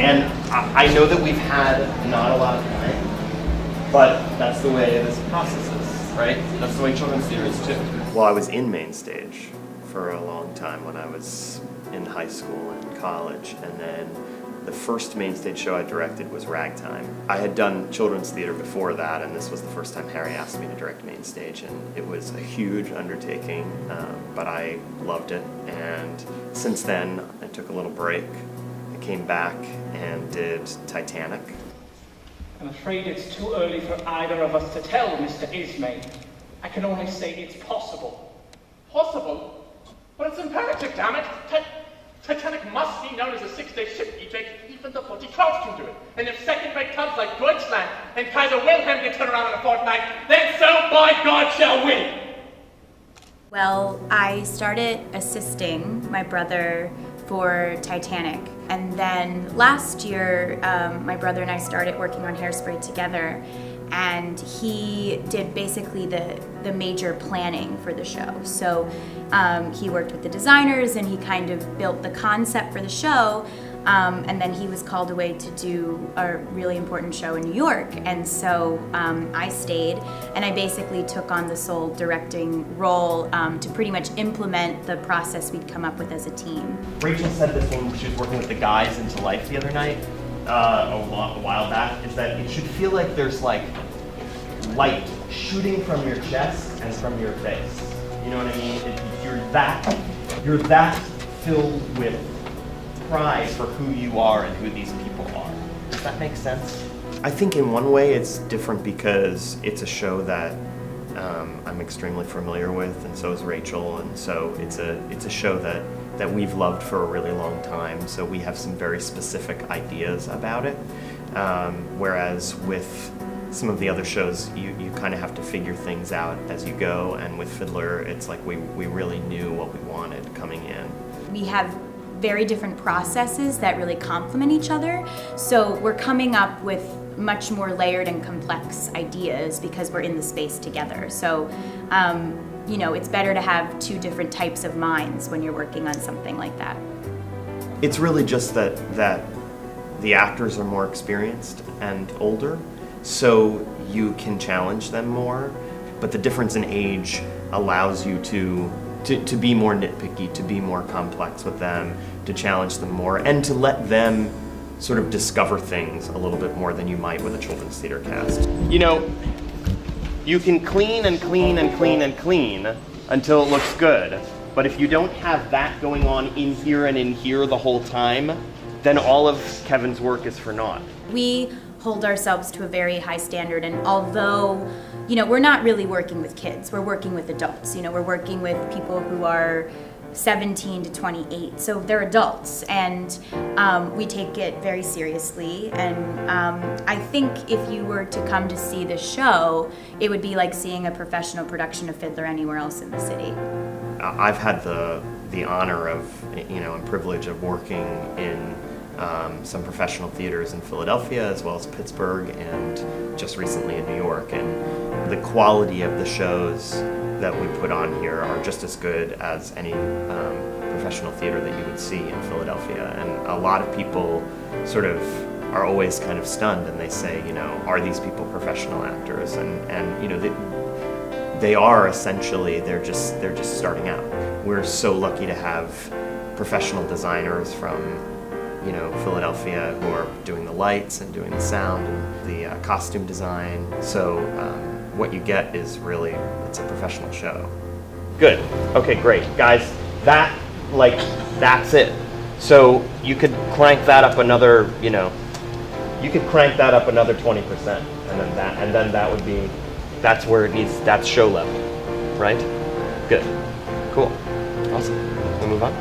And I know that we've had not a lot of time, but that's the way this process is, right? That's the way children's theater is too. Well, I was in Mainstage for a long time when I was in high school and college, and then the first Mainstage show I directed was Ragtime. I had done children's theater before that, and this was the first time Harry asked me to direct Mainstage, and it was a huge undertaking, but I loved it. And since then, I took a little break. I came back and did Titanic. I'm afraid it's too early for either of us to tell, Mr. Ismay. I can only say it's possible. Possible? But it's imperative, damn it! Titanic must be known as a 6-day ship, E.J. Even the bloody crowds can do it. And if second-rate clubs like Deutschland and Kaiser Wilhelm can turn around in a fortnight, then so, by God, shall we! Well, I started assisting my brother for Titanic. And then last year, my brother and I started working on Hairspray together. And he did basically the major planning for the show. So he worked with the designers and he kind of built the concept for the show. And then he was called away to do a really important show in New York. And so I stayed and I basically took on the sole directing role to pretty much implement the process we'd come up with as a team. Rachel said this when she was working with the guys into Life the other night, a while back, is that it should feel like there's like light shooting from your chest and from your face. You know what I mean? You're that filled with pride for who you are and who these people are. Does that make sense? I think in one way it's different because it's a show that I'm extremely familiar with, and so is Rachel, and so it's a show that we've loved for a really long time, so we have some very specific ideas about it. Whereas with some of the other shows, you kind of have to figure things out as you go, and with Fiddler, it's like we really knew what we wanted coming in. We have very different processes that really complement each other, so we're coming up with much more layered and complex ideas because we're in the space together. So, you know, it's better to have two different types of minds when you're working on something like that. It's really just that the actors are more experienced and older, so you can challenge them more, but the difference in age allows you to be more nitpicky, to be more complex with them, to challenge them more, and to let them sort of discover things a little bit more than you might with a children's theater cast. You know, you can clean and clean and clean and clean until it looks good, but if you don't have that going on in here and in here the whole time, then all of Kevin's work is for naught. We hold ourselves to a very high standard, and although, you know, we're not really working with kids, we're working with adults. You know, we're working with people who are 17 to 28, so they're adults, and we take it very seriously. And I think if you were to come to see the show, it would be like seeing a professional production of Fiddler anywhere else in the city. I've had the honor of, you know, and privilege of working in some professional theaters in Philadelphia as well as Pittsburgh and just recently in New York, and the quality of the shows that we put on here are just as good as any professional theater that you would see in Philadelphia. And a lot of people sort of are always kind of stunned, and they say, you know, are these people professional actors? And you know, they are essentially, they're just starting out. We're so lucky to have professional designers from, you know, Philadelphia who are doing the lights and doing the sound and the costume design. So what you get is really, it's a professional show. Good. Okay, great. Guys, that's it. So you could crank that up another, you know, you could crank that up another 20%, and then that would be, that's where it needs, that's show level, right? Good. Cool. Awesome. We'll move on.